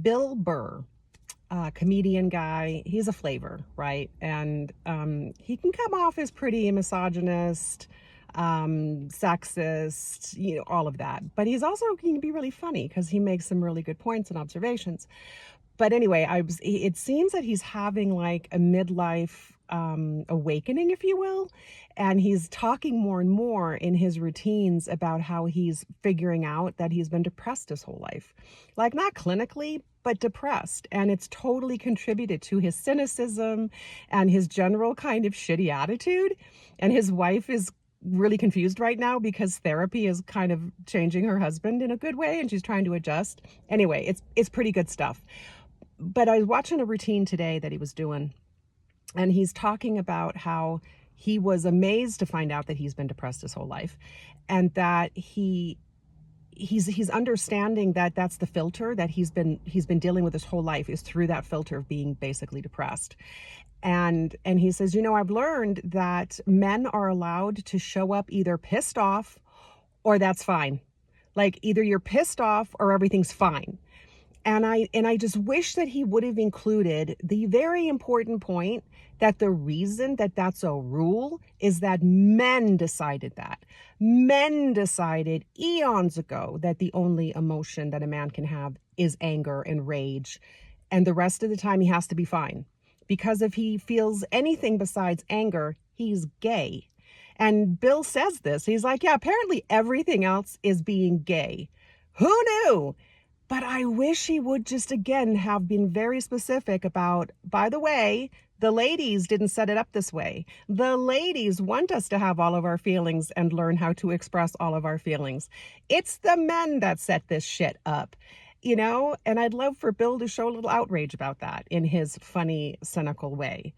Bill Burr, comedian guy, he's a flavor, right? And he can come off as pretty misogynist, sexist, all of that. But he's also he can be really funny because he makes some really good points and observations. But anyway, it seems that he's having like a midlife awakening, if you will. And he's talking more and more in his routines about how he's figuring out that he's been depressed his whole life. Like, not clinically, but depressed. And it's totally contributed to his cynicism and his general kind of shitty attitude. And his wife is really confused right now because therapy is kind of changing her husband in a good way and she's trying to adjust. Anyway, it's pretty good stuff. But I was watching a routine today that he was doing, and he's talking about how he was amazed to find out that he's been depressed his whole life, and that he's understanding that that's the filter that he's been dealing with his whole life, is through that filter of being basically depressed. And he says, I've learned that men are allowed to show up either pissed off or that's fine. Like, either you're pissed off or everything's fine. And I just wish that he would have included the very important point that the reason that that's a rule is that men decided that. Men decided eons ago that the only emotion that a man can have is anger and rage. And the rest of the time he has to be fine. Because if he feels anything besides anger, he's gay. And Bill says this. He's like, yeah, apparently everything else is being gay. Who knew? But I wish he would just, again, have been very specific about, by the way, the ladies didn't set it up this way. The ladies want us to have all of our feelings and learn how to express all of our feelings. It's the men that set this shit up, And I'd love for Bill to show a little outrage about that in his funny, cynical way.